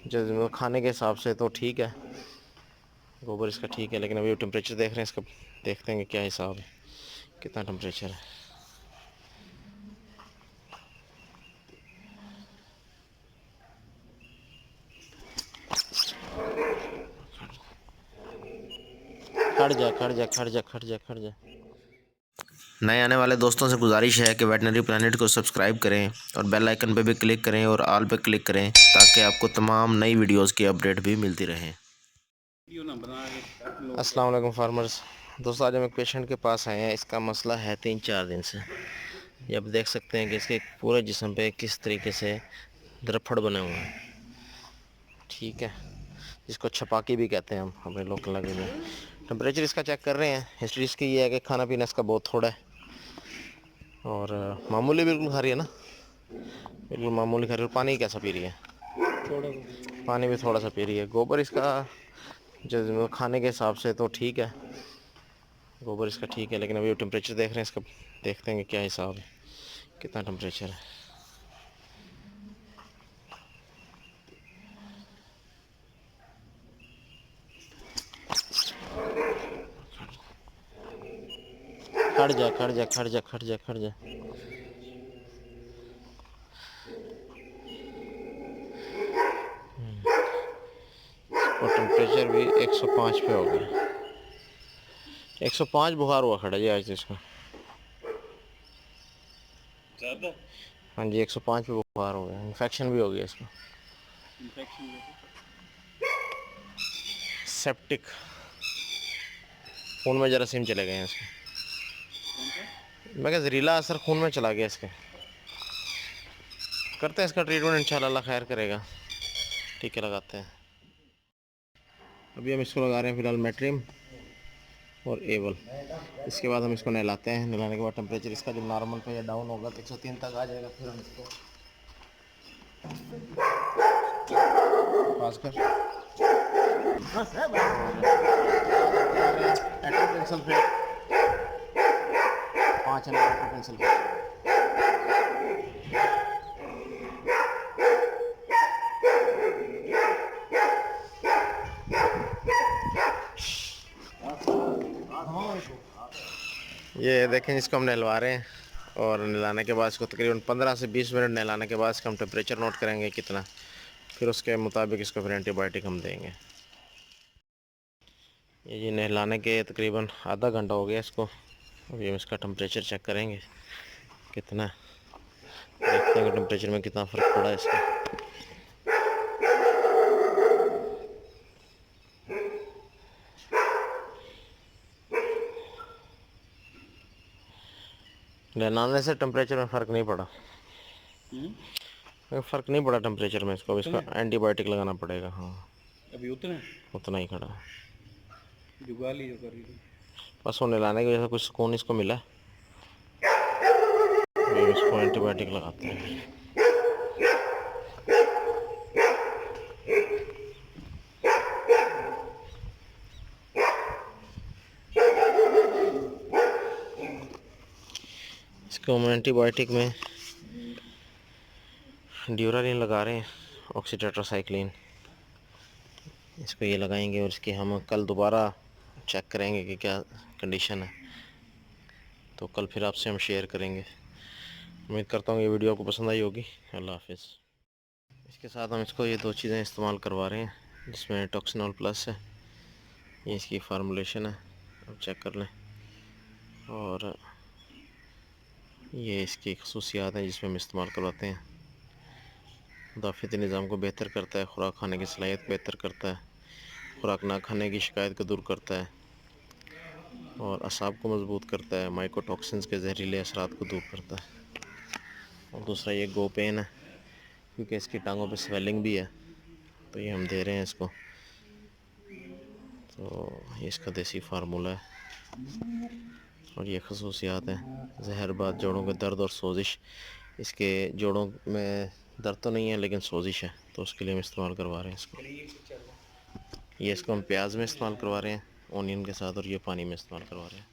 जो खाने के हिसाब से तो ठीक है, गोबर इसका ठीक है, लेकिन अभी टेम्परेचर देख रहे हैं इसका, देखते हैं कि क्या हिसाब है, कितना टेम्परेचर है। खड़ जा खड़ जा खड़ जा खड़ जा खड़ जा। नए आने वाले दोस्तों से गुजारिश है कि वेटनरी प्लानट को सब्सक्राइब करें और बेल आइकन पर भी क्लिक करें और ऑल पे क्लिक करें, ताकि आपको तमाम नई वीडियोस की अपडेट भी मिलती रहे। अस्सलाम वालेकुम फार्मर्स दोस्तों, आज हम एक पेशेंट के पास आए हैं। इसका मसला है 3-4 दिन से। ये आप देख सकते हैं कि इसके पूरे जिस्म पे किस तरीके से द्रफड़ बने हुए हैं, ठीक है, जिसको छपाकी भी कहते हैं हम अपने लोकल लैंग्वेज में। टेम्परेचर इसका चेक कर रहे हैं। हिस्ट्री इसकी ये है कि खाना पीना इसका बहुत थोड़ा है और मामूली बिल्कुल खा रही है ना, बिल्कुल मामूली खा रही है। और पानी कैसा पी रही है? पानी भी थोड़ा सा पी रही है। गोबर इसका जो खाने के हिसाब से तो ठीक है, गोबर इसका ठीक है, लेकिन अभी टेम्परेचर देख रहे हैं इसका, देखते हैं कि क्या हिसाब है, कितना टेम्परेचर है। खड़ जा खड़ जा खड़ जा खड़ जा खड़ जा। और टेम्परेचर भी 105 पे हो गया। 105 बुखार हुआ खड़ा जी आज तो इसका। हाँ जी, 105 पे बुखार हो गया। इन्फेक्शन भी हो गया इसको। सेप्टिक, खून में जरासीम चले गए हैं इसके। मैं क्या जहरीला असर खून में चला गया इसके। करते हैं इसका ट्रीटमेंट, इंशाल्लाह अल्लाह खैर करेगा। टीके लगाते हैं। अभी हम इसको लगा रहे हैं फ़िलहाल मेट्रिम और एवल। इसके बाद हम इसको नहलाते हैं। नहलाने के बाद टेम्परेचर इसका जब नॉर्मल पे या डाउन होगा तो 103 तक आ जाएगा। फिर हम इसको पास कर atropine sulphate 5 ml atropine sulphate. ये देखें, इसको हम नहलवा रहे हैं और नहलाने के बाद इसको तकरीबन 15 से 20 मिनट नहलाने के बाद इसका हम टेम्परेचर नोट करेंगे कितना, फिर उसके मुताबिक इसको फिर एंटीबायोटिक हम देंगे। ये नहलाने के तकरीबन आधा घंटा हो गया इसको। अभी हम इसका टेम्परेचर चेक करेंगे कितना, देखते हैं टेम्परेचर में कितना फ़र्क पड़ा है इसका। नहलाने से टेम्परेचर में फ़र्क नहीं पड़ा, फ़र्क नहीं पड़ा टेम्परेचर में इसको। इसका एंटीबायोटिक लगाना पड़ेगा। हाँ, अभी उतना ही खड़ा है। जुगा ली जो कर रही थी। बस वो नहलाने की वजह से कुछ सुकून इसको मिला। अभी इसको एंटीबायोटिक लगाते हैं। इसको हम एंटीबायोटिक में ड्यूरालिन लगा रहे हैं, ऑक्सीटेट्रासाइक्लिन। इसको ये लगाएंगे और इसकी हम कल दोबारा चेक करेंगे कि क्या कंडीशन है, तो कल फिर आपसे हम शेयर करेंगे। उम्मीद करता हूँ ये वीडियो आपको पसंद आई होगी। अल्लाह हाफिज़। इसके साथ हम इसको ये 2 चीज़ें इस्तेमाल करवा रहे हैं, जिसमें टॉक्सिनॉल प्लस है, ये इसकी फार्मूलेशन है, आप चेक कर लें। और ये इसकी खसूसियात हैं जिसमें हम इस्तेमाल करवाते हैं। मुदाफ़ती निज़ाम को बेहतर करता है, खुराक खाने की सलाहियत बेहतर करता है, खुराक ना खाने की शिकायत को दूर करता है और असाब को मजबूत करता है, माइकोटॉक्सिन्स के जहरीले असरात को दूर करता है। और दूसरा ये गो पेन है, क्योंकि इसकी टांगों पे स्वेलिंग भी है, तो ये हम दे रहे हैं इसको। तो ये इसका देसी फार्मूला है और ये खसूसियात हैं। जहरबाद जोड़ों के दर्द और सोजिश, इसके जोड़ों में दर्द तो नहीं है लेकिन सोजिश है, तो उसके लिए हम इस्तेमाल करवा रहे हैं इसको। ये इसको हम प्याज में इस्तेमाल करवा रहे हैं, ओनियन के साथ, और ये पानी में इस्तेमाल करवा रहे हैं।